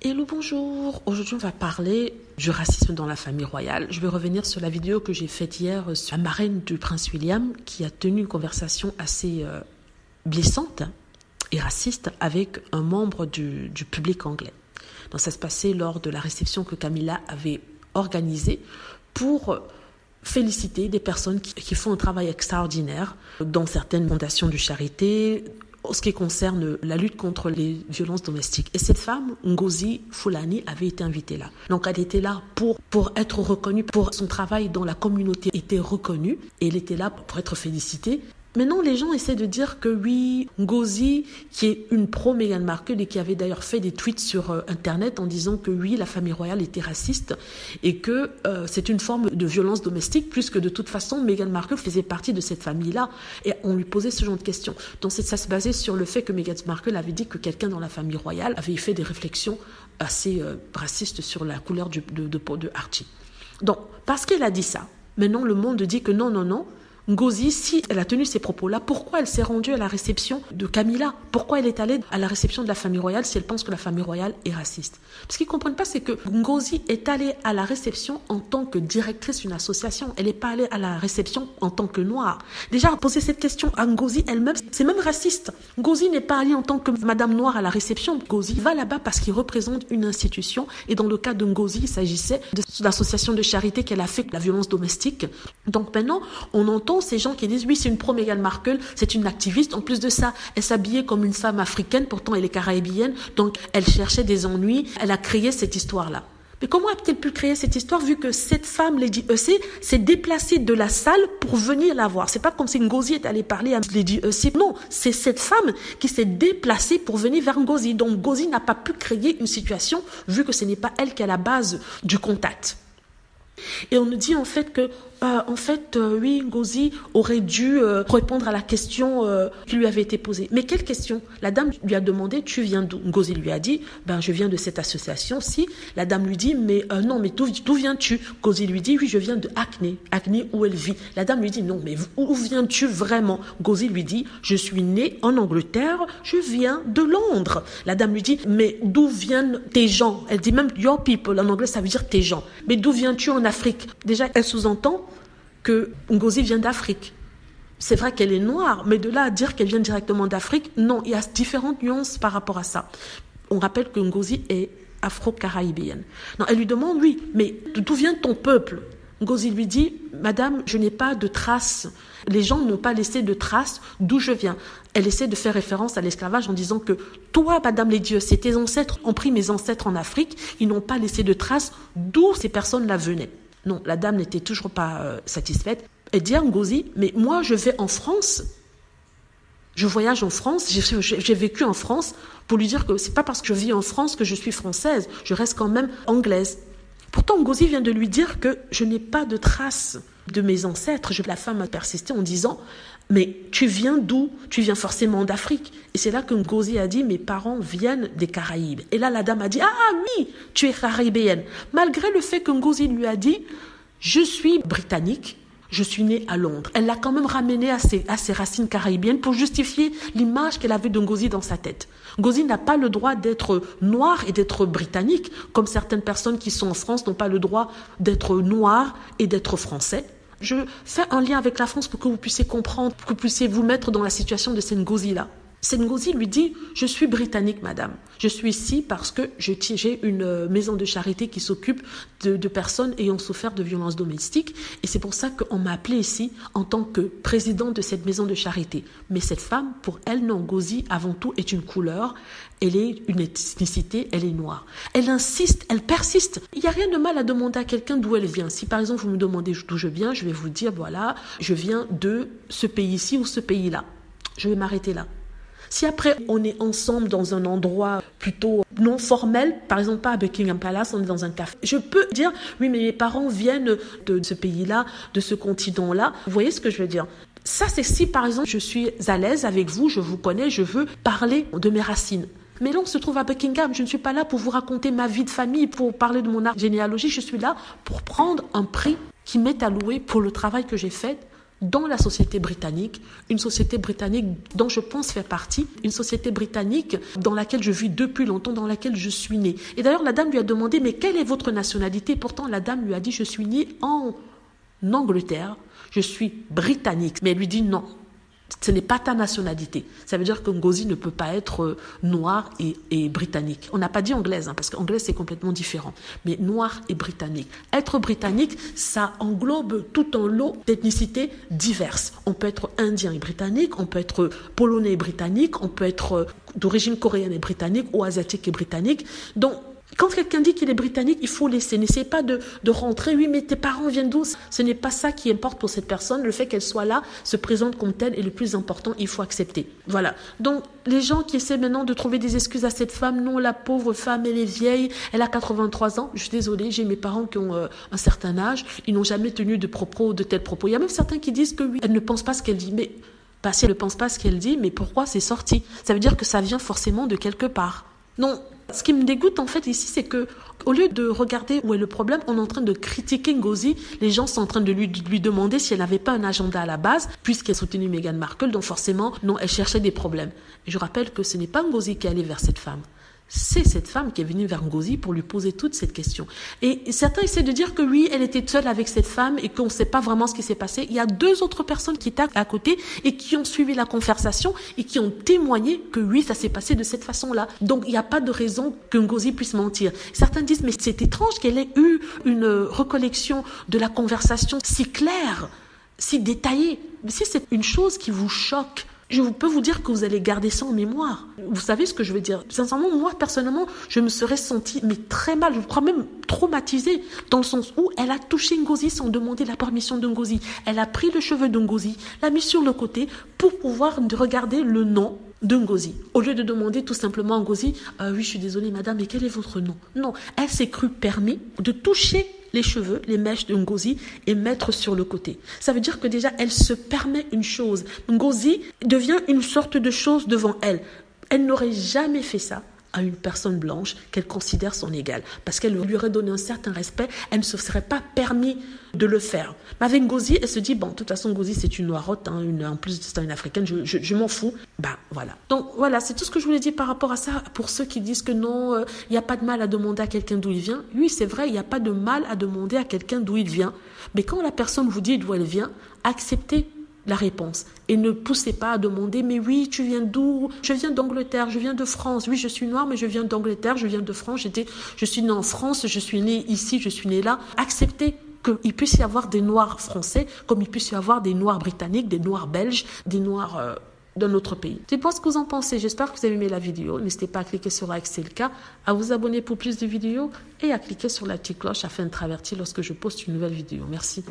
Hello, bonjour. Aujourd'hui, on va parler du racisme dans la famille royale. Je vais revenir sur la vidéo que j'ai faite hier sur la marraine du prince William qui a tenu une conversation assez blessante et raciste avec un membre du public anglais. Donc, ça se passait lors de la réception que Camilla avait organisée pour féliciter des personnes qui font un travail extraordinaire dans certaines fondations de charité, en ce qui concerne la lutte contre les violences domestiques. Et cette femme, Ngozi Fulani, avait été invitée là. Donc elle était là pour être reconnue, pour son travail dans la communauté était reconnu, et elle était là pour être félicitée. Maintenant, les gens essaient de dire que oui, Ngozi, qui est une pro-Meghan Markle et qui avait d'ailleurs fait des tweets sur Internet en disant que oui, la famille royale était raciste et que c'est une forme de violence domestique, puisque de toute façon, Meghan Markle faisait partie de cette famille-là. Et on lui posait ce genre de questions. Donc ça se basait sur le fait que Meghan Markle avait dit que quelqu'un dans la famille royale avait fait des réflexions assez racistes sur la couleur de peau de Archie. Donc, parce qu'elle a dit ça, maintenant le monde dit que non, Ngozi, si elle a tenu ces propos-là, pourquoi elle s'est rendue à la réception de Camilla? Pourquoi elle est allée à la réception de la famille royale si elle pense que la famille royale est raciste? Ce qu'ils ne comprennent pas, c'est que Ngozi est allée à la réception en tant que directrice d'une association. Elle n'est pas allée à la réception en tant que noire. Déjà, poser cette question à Ngozi elle-même, c'est même raciste. Ngozi n'est pas allée en tant que madame noire à la réception. Ngozi va là-bas parce qu'il représente une institution. Et dans le cas de Ngozi, il s'agissait de l'association de charité qu'elle a fait la violence domestique. Donc maintenant, on entend ces gens qui disent oui, c'est une pro-Meghan Markle, c'est une activiste. En plus de ça, elle s'habillait comme une femme africaine, pourtant elle est caribéenne, donc elle cherchait des ennuis, elle a créé cette histoire-là. Mais comment a-t-elle pu créer cette histoire vu que cette femme, Lady Eussé, s'est déplacée de la salle pour venir la voir? C'est pas comme si Ngozi est allée parler à Lady Eussé. Non, c'est cette femme qui s'est déplacée pour venir vers Ngozi. Donc Ngozi n'a pas pu créer une situation vu que ce n'est pas elle qui est à la base du contact. Et on nous dit en fait que oui, Ngozi aurait dû répondre à la question qui lui avait été posée. Mais quelle question? La dame lui a demandé, tu viens d'où? Ngozi lui a dit, je viens de cette association-ci. La dame lui dit, mais non, mais d'où viens-tu? Ngozi lui dit, oui, je viens de Hackney où elle vit. La dame lui dit, non, mais où viens-tu vraiment? Ngozi lui dit, je suis née en Angleterre, je viens de Londres. La dame lui dit, mais d'où viennent tes gens? Elle dit même your people, en anglais ça veut dire tes gens. Mais d'où viens-tu en Afrique? Déjà, elle sous-entend que Ngozi vient d'Afrique. C'est vrai qu'elle est noire, mais de là à dire qu'elle vient directement d'Afrique, non, il y a différentes nuances par rapport à ça. On rappelle que Ngozi est afro-caribéenne. Non, elle lui demande, oui, mais d'où vient ton peuple? Ngozi lui dit, madame, je n'ai pas de traces. Les gens n'ont pas laissé de traces d'où je viens. Elle essaie de faire référence à l'esclavage en disant que toi, madame les dieux, c'est tes ancêtres ont pris mes ancêtres en Afrique, ils n'ont pas laissé de traces d'où ces personnes-là venaient. Non, la dame n'était toujours pas satisfaite. Elle dit à Ngozi, mais moi je vais en France, je voyage en France, j'ai vécu en France, pour lui dire que c'est pas parce que je vis en France que je suis française, je reste quand même anglaise. Pourtant, Ngozi vient de lui dire que je n'ai pas de traces de mes ancêtres. La femme a persisté en disant, mais tu viens d'où? Tu viens forcément d'Afrique. Et c'est là que Ngozi a dit, mes parents viennent des Caraïbes. Et là, la dame a dit, ah oui, tu es caribéenne. Malgré le fait que Ngozi lui a dit, je suis britannique, je suis née à Londres. Elle l'a quand même ramené à ses racines caribéennes pour justifier l'image qu'elle avait de Ngozi dans sa tête. Ngozi n'a pas le droit d'être noire et d'être britannique, comme certaines personnes qui sont en France n'ont pas le droit d'être noires et d'être français. Je fais un lien avec la France pour que vous puissiez comprendre, pour que vous puissiez vous mettre dans la situation de cette Ngozi-là. Cette Ngozi lui dit, je suis britannique, madame. Je suis ici parce que j'ai une maison de charité qui s'occupe de personnes ayant souffert de violences domestiques. Et c'est pour ça qu'on m'a appelée ici en tant que présidente de cette maison de charité. Mais cette femme, pour elle, non, Ngozi, avant tout, est une couleur. Elle est une ethnicité, elle est noire. Elle insiste, elle persiste. Il n'y a rien de mal à demander à quelqu'un d'où elle vient. Si par exemple vous me demandez d'où je viens, je vais vous dire, voilà, je viens de ce pays-ci ou ce pays-là. Je vais m'arrêter là. Si après on est ensemble dans un endroit plutôt non formel, par exemple pas à Buckingham Palace, on est dans un café, je peux dire oui mais mes parents viennent de ce pays-là, de ce continent-là. Vous voyez ce que je veux dire? Ça c'est si par exemple je suis à l'aise avec vous, je vous connais, je veux parler de mes racines. Mais là on se trouve à Buckingham, je ne suis pas là pour vous raconter ma vie de famille, pour parler de mon arbre généalogique, je suis là pour prendre un prix qui m'est alloué pour le travail que j'ai fait dans la société britannique, une société britannique dont je pense faire partie, une société britannique dans laquelle je vis depuis longtemps, dans laquelle je suis née. Et d'ailleurs, la dame lui a demandé, mais quelle est votre nationalité? Pourtant, la dame lui a dit, je suis née en Angleterre, je suis britannique. Mais elle lui dit non. Ce n'est pas ta nationalité. Ça veut dire que Ngozi ne peut pas être noir et britannique. On n'a pas dit anglaise, parce qu'anglaise, c'est complètement différent. Mais noir et britannique. Être britannique, ça englobe tout un lot d'ethnicités diverses. On peut être indien et britannique, on peut être polonais et britannique, on peut être d'origine coréenne et britannique ou asiatique et britannique. Donc, quand quelqu'un dit qu'il est britannique, il faut laisser. N'essayez pas de rentrer. Oui, mais tes parents viennent d'où? Ce n'est pas ça qui importe pour cette personne. Le fait qu'elle soit là, se présente comme telle est le plus important. Il faut accepter. Voilà. Donc, les gens qui essaient maintenant de trouver des excuses à cette femme, non, la pauvre femme, elle est vieille, elle a 83 ans. Je suis désolée, j'ai mes parents qui ont un certain âge. Ils n'ont jamais tenu de tels propos. Il y a même certains qui disent que oui, elle ne pense pas ce qu'elle dit. Mais si elle ne pense pas ce qu'elle dit, mais pourquoi c'est sorti? Ça veut dire que ça vient forcément de quelque part. Non. Ce qui me dégoûte en fait ici, c'est que au lieu de regarder où est le problème, on est en train de critiquer Ngozi. Les gens sont en train de lui demander si elle n'avait pas un agenda à la base, puisqu'elle soutenait Meghan Markle, donc forcément, non, elle cherchait des problèmes. Et je rappelle que ce n'est pas Ngozi qui est allé vers cette femme. C'est cette femme qui est venue vers Ngozi pour lui poser toute cette question. Et certains essaient de dire que oui, elle était seule avec cette femme et qu'on ne sait pas vraiment ce qui s'est passé. Il y a 2 autres personnes qui étaient à côté et qui ont suivi la conversation et qui ont témoigné que oui, ça s'est passé de cette façon-là. Donc, il n'y a pas de raison que Ngozi puisse mentir. Certains disent, mais c'est étrange qu'elle ait eu une recollection de la conversation si claire, si détaillée. Si c'est une chose qui vous choque, je peux vous dire que vous allez garder ça en mémoire. Vous savez ce que je veux dire? Sincèrement, moi, personnellement, je me serais sentie très mal, je crois même traumatisée, dans le sens où elle a touché Ngozi sans demander la permission de Ngozi. Elle a pris le cheveu de Ngozi, l'a mis sur le côté pour pouvoir regarder le nom de Ngozi. Au lieu de demander tout simplement à Ngozi, oui, je suis désolée, madame, mais quel est votre nom? Non, elle s'est crue permis de toucher les cheveux, les mèches de Ngozi et mettre sur le côté. Ça veut dire que déjà, elle se permet une chose. Ngozi devient une sorte de chose devant elle. Elle n'aurait jamais fait ça à une personne blanche qu'elle considère son égale. Parce qu'elle lui aurait donné un certain respect, elle ne se serait pas permis de le faire. Mais avec Ngozi, elle se dit, bon, de toute façon, Ngozi, c'est une noirotte, en plus, c'est une africaine, je m'en fous. Voilà. Donc, voilà, c'est tout ce que je voulais dire par rapport à ça. Pour ceux qui disent que non, il n'y a pas de mal à demander à quelqu'un d'où il vient. Oui, c'est vrai, il n'y a pas de mal à demander à quelqu'un d'où il vient. Mais quand la personne vous dit d'où elle vient, acceptez la réponse. Et ne poussez pas à demander, mais oui, tu viens d'où? Je viens d'Angleterre, je viens de France. Oui, je suis noire, mais je viens d'Angleterre, je viens de France. Je suis née en France, je suis née ici, je suis née là. Acceptez qu'il puisse y avoir des noirs français, comme il puisse y avoir des noirs britanniques, des noirs belges, des noirs d'un autre pays. Dites-moi ce que vous en pensez. J'espère que vous avez aimé la vidéo. N'hésitez pas à cliquer sur like si c'est le cas, à vous abonner pour plus de vidéos et à cliquer sur la petite cloche afin d'être averti lorsque je poste une nouvelle vidéo. Merci.